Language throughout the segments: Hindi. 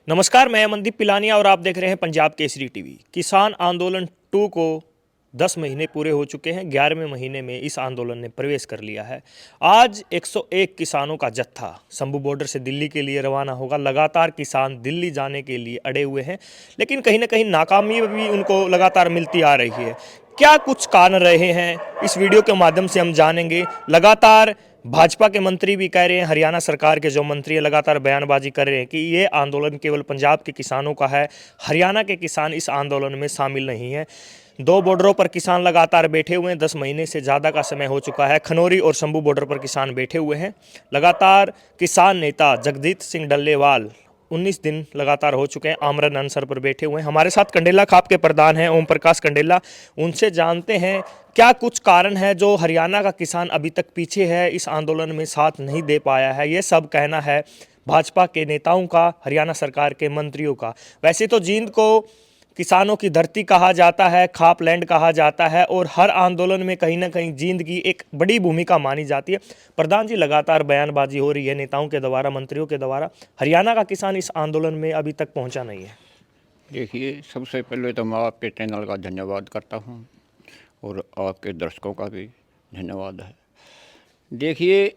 नमस्कार, मैं अमनदीप पिलानिया और आप देख रहे हैं पंजाब केसरी टीवी। किसान आंदोलन 2 को 10 महीने पूरे हो चुके हैं। 11वें महीने में इस आंदोलन ने प्रवेश कर लिया है। आज 101 किसानों का जत्था शंभू बॉर्डर से दिल्ली के लिए रवाना होगा। लगातार किसान दिल्ली जाने के लिए अड़े हुए हैं, लेकिन कहीं ना कहीं नाकामी भी उनको लगातार मिलती आ रही है। क्या कुछ कारण रहे हैं, इस वीडियो के माध्यम से हम जानेंगे। लगातार भाजपा के मंत्री भी कह रहे हैं, हरियाणा सरकार के जो मंत्री है लगातार बयानबाजी कर रहे हैं कि ये आंदोलन केवल पंजाब के किसानों का है, हरियाणा के किसान इस आंदोलन में शामिल नहीं है। दो बॉर्डरों पर किसान लगातार बैठे हुए हैं। 10 महीने से ज़्यादा का समय हो चुका है। खनौरी और शंभू बॉर्डर पर किसान बैठे हुए हैं। लगातार किसान नेता जगजीत सिंह डल्लेवाल 19 दिन लगातार हो चुके हैं आमरण अनशन पर बैठे हुए हैं। हमारे साथ कंडेला खाप के प्रधान हैं ओम प्रकाश कंडेला। उनसे जानते हैं क्या कुछ कारण है जो हरियाणा का किसान अभी तक पीछे है, इस आंदोलन में साथ नहीं दे पाया है। ये सब कहना है भाजपा के नेताओं का, हरियाणा सरकार के मंत्रियों का। वैसे तो जींद को किसानों की धरती कहा जाता है, खाप लैंड कहा जाता है, और हर आंदोलन में कहीं ना कहीं जींद की एक बड़ी भूमिका मानी जाती है। प्रधान जी, लगातार बयानबाजी हो रही है नेताओं के द्वारा, मंत्रियों के द्वारा। हरियाणा का किसान इस आंदोलन में अभी तक पहुंचा नहीं है। देखिए, सबसे पहले तो मैं आपके चैनल का धन्यवाद करता हूं और आपके दर्शकों का भी धन्यवाद है। देखिए,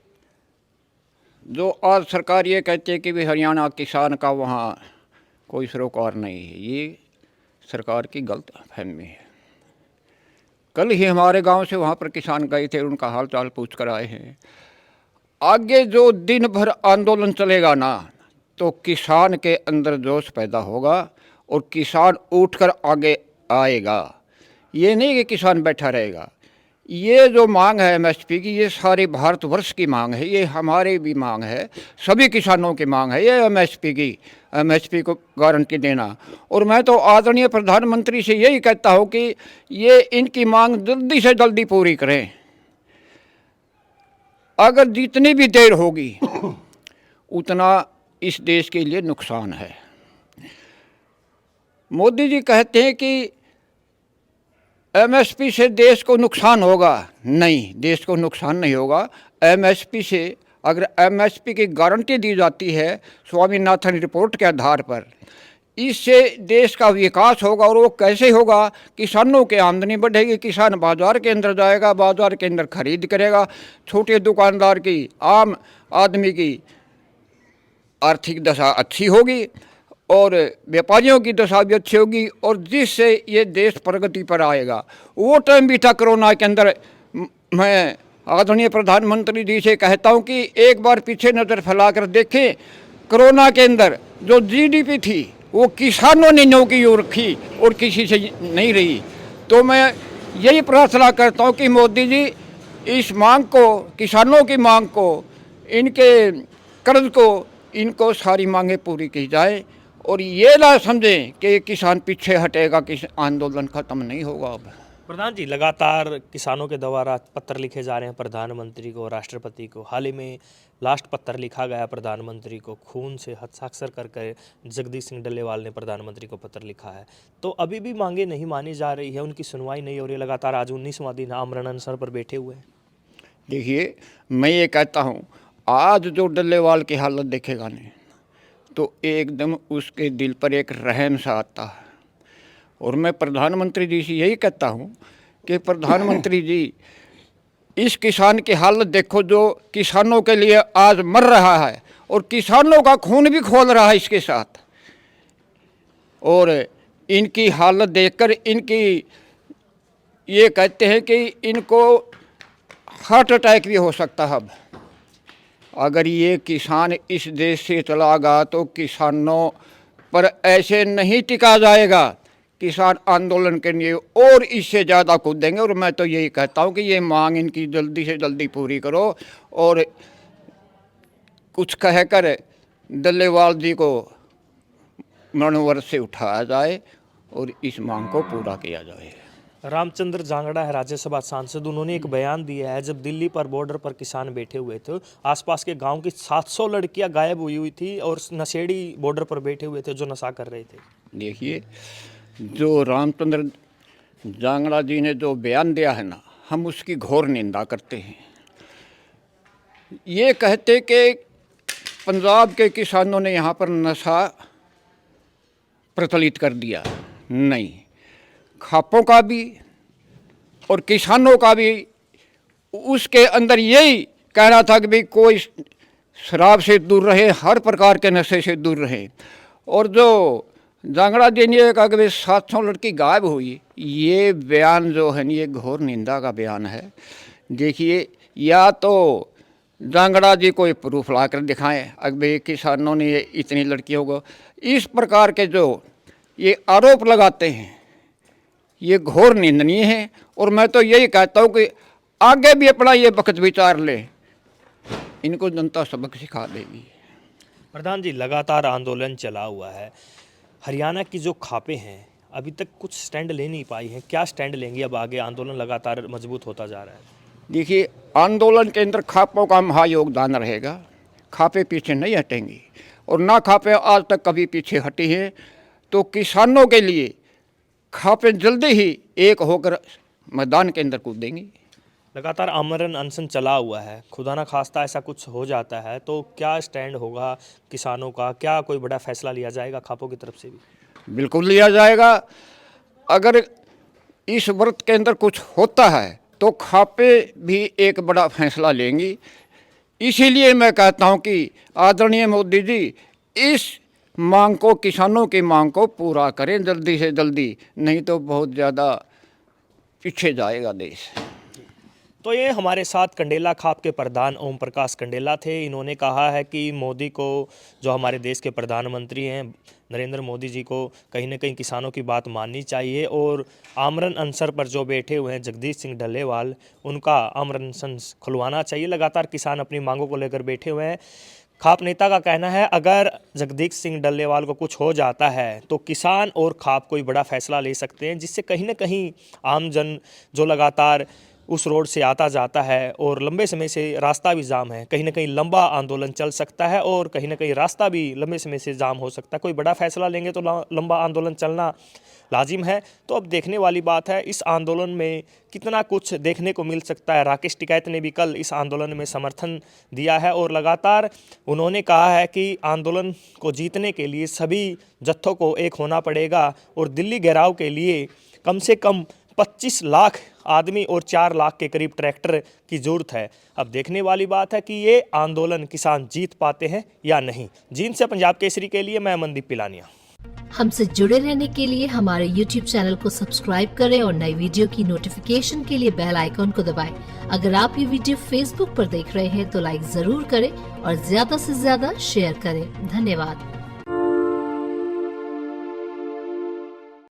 जो आज सरकार ये कहती है कि भी हरियाणा किसान का वहाँ कोई सरोकार नहीं है, ये सरकार की गलत फहमी है। कल ही हमारे गांव से वहाँ पर किसान गए थे, उनका हाल चाल पूछ कर आए हैं। आगे जो दिन भर आंदोलन चलेगा ना, तो किसान के अंदर जोश पैदा होगा और किसान उठकर आगे आएगा। ये नहीं कि किसान बैठा रहेगा। ये जो मांग है एमएसपी की, ये सारे भारतवर्ष की मांग है, ये हमारी भी मांग है, सभी किसानों की मांग है। ये एमएसपी को गारंटी देना। और मैं तो आदरणीय प्रधानमंत्री से यही कहता हूँ कि ये इनकी मांग जल्दी से जल्दी पूरी करें। अगर जितनी भी देर होगी उतना इस देश के लिए नुकसान है। मोदी जी कहते हैं कि एमएसपी से देश को नुकसान होगा। नहीं, देश को नुकसान नहीं होगा। एमएसपी से, अगर एमएसपी की गारंटी दी जाती है स्वामीनाथन रिपोर्ट के आधार पर, इससे देश का विकास होगा। और वो कैसे होगा? किसानों की आमदनी बढ़ेगी, किसान बाज़ार के अंदर जाएगा, बाज़ार के अंदर खरीद करेगा, छोटे दुकानदार की, आम आदमी की आर्थिक दशा अच्छी होगी और व्यापारियों की दशा भी अच्छी होगी, और जिससे ये देश प्रगति पर आएगा। वो टाइम भी था कोरोना के अंदर। मैं आदरणीय प्रधानमंत्री जी से कहता हूँ कि एक बार पीछे नज़र फैलाकर देखें। कोरोना के अंदर जो जीडीपी थी वो किसानों ने नो की रखी और किसी से नहीं रही। तो मैं यही प्रार्थना करता हूँ कि मोदी जी इस मांग को, किसानों की मांग को, इनके कर्ज को, इनको सारी मांगें पूरी की जाए और ये ना समझें कि किसान पीछे हटेगा, कि आंदोलन खत्म नहीं होगा। अब प्रधान जी, लगातार किसानों के द्वारा पत्र लिखे जा रहे हैं प्रधानमंत्री को, राष्ट्रपति को। हाल ही में लास्ट पत्र लिखा गया प्रधानमंत्री को, खून से हस्ताक्षर करके जगदीश सिंह डल्लेवाल ने प्रधानमंत्री को पत्र लिखा है। तो अभी भी मांगे नहीं मानी जा रही है, उनकी सुनवाई नहीं हो रही है। लगातार आज 19वां दिन आमरण अनशन पर बैठे हुए हैं। देखिए, मैं ये कहता हूँ, आज जो डल्लेवाल की हालत देखेगा नहीं तो एकदम उसके दिल पर एक रहम सा आता है। और मैं प्रधानमंत्री जी से यही कहता हूँ कि प्रधानमंत्री जी, इस किसान की हालत देखो, जो किसानों के लिए आज मर रहा है और किसानों का खून भी खोल रहा है इसके साथ। और इनकी हालत देखकर इनकी ये कहते हैं कि इनको हार्ट अटैक भी हो सकता है। अब अगर ये किसान इस देश से चला गया तो किसानों पर ऐसे नहीं टिका जाएगा। किसान आंदोलन के लिए और इससे ज़्यादा कूदेंगे। और मैं तो यही कहता हूँ कि ये मांग इनकी जल्दी से जल्दी पूरी करो और कुछ कहकर डल्लेवाल जी को मनोवर से उठाया जाए और इस मांग को पूरा किया जाए। रामचंद्र जांगड़ा है राज्यसभा सांसद, उन्होंने एक बयान दिया है। जब दिल्ली पर बॉर्डर पर किसान बैठे हुए थे, आसपास के गांव की 700 लड़कियां गायब हुई थी और नशेड़ी बॉर्डर पर बैठे हुए थे जो नशा कर रहे थे। देखिए, जो रामचंद्र जांगड़ा जी ने जो बयान दिया है ना, हम उसकी घोर निंदा करते हैं। ये कहते कि पंजाब के किसानों ने यहाँ पर नशा प्रचलित कर दिया। नहीं, खापों का भी और किसानों का भी उसके अंदर यही कहना था कि भाई कोई शराब से दूर रहे, हर प्रकार के नशे से दूर रहे। और जो जांगड़ा जी ने कहा कि भाई 700 लड़की गायब हुई, ये बयान जो है ये घोर निंदा का बयान है। देखिए, या तो जांगड़ा जी कोई प्रूफ ला कर दिखाएं अगर भाई किसानों ने ये इतनी लड़कियों को, इस प्रकार के जो ये आरोप लगाते हैं ये घोर निंदनीय है। और मैं तो यही कहता हूँ कि आगे भी अपना ये वक्त विचार ले, इनको जनता सबक सिखा देगी। प्रधान जी, लगातार आंदोलन चला हुआ है। हरियाणा की जो खापें हैं अभी तक कुछ स्टैंड ले नहीं पाई हैं, क्या स्टैंड लेंगी अब आगे? आंदोलन लगातार मजबूत होता जा रहा है। देखिए, आंदोलन के अंदर खापों का महायोगदान रहेगा। खापे पीछे नहीं हटेंगी और ना खापे आज तक कभी पीछे हटी है। तो किसानों के लिए खापे जल्दी ही एक होकर मैदान के अंदर कूदेंगी। लगातार आमरण अनशन चला हुआ है, खुदा ना खास्ता ऐसा कुछ हो जाता है तो क्या स्टैंड होगा किसानों का? क्या कोई बड़ा फैसला लिया जाएगा खापों की तरफ से भी? बिल्कुल लिया जाएगा। अगर इस व्रत के अंदर कुछ होता है तो खापे भी एक बड़ा फैसला लेंगी। इसीलिए मैं कहता हूं कि आदरणीय मोदी जी इस मांग को, किसानों की मांग को पूरा करें जल्दी से जल्दी, नहीं तो बहुत ज़्यादा पीछे जाएगा देश। तो ये हमारे साथ कंडेला खाप के प्रधान ओम प्रकाश कंडेला थे। इन्होंने कहा है कि मोदी को, जो हमारे देश के प्रधानमंत्री हैं नरेंद्र मोदी जी को, कहीं ना कहीं किसानों की बात माननी चाहिए और आमरण अनशन पर जो बैठे हुए हैं जगदीश सिंह डल्लेवाल, उनका आमरण अनशन खुलवाना चाहिए। लगातार किसान अपनी मांगों को लेकर बैठे हुए हैं। खाप नेता का कहना है अगर जगदीश सिंह डल्लेवाल को कुछ हो जाता है तो किसान और खाप कोई बड़ा फैसला ले सकते हैं, जिससे कहीं ना कहीं आम जन जो लगातार उस रोड से आता जाता है और लंबे समय से रास्ता भी जाम है, कहीं ना कहीं लंबा आंदोलन चल सकता है और कहीं ना कहीं रास्ता भी लंबे समय से जाम हो सकता है। कोई बड़ा फैसला लेंगे तो लंबा आंदोलन चलना लाजिम है। तो अब देखने वाली बात है इस आंदोलन में कितना कुछ देखने को मिल सकता है। राकेश टिकैत ने भी कल इस आंदोलन में समर्थन दिया है और लगातार उन्होंने कहा है कि आंदोलन को जीतने के लिए सभी जत्थों को एक होना पड़ेगा और दिल्ली घेराव के लिए कम से कम 25 लाख आदमी और 4 लाख के करीब ट्रैक्टर की ज़रूरत है। अब देखने वाली बात है कि ये आंदोलन किसान जीत पाते हैं या नहीं। जींद से पंजाब केसरी के लिए मैं अमनदीप पिलानिया। हमसे जुड़े रहने के लिए हमारे YouTube चैनल को सब्सक्राइब करें और नई वीडियो की नोटिफिकेशन के लिए बेल आइकॉन को दबाएं। अगर आप ये वीडियो Facebook पर देख रहे हैं तो लाइक जरूर करें और ज्यादा से ज्यादा शेयर करें। धन्यवाद।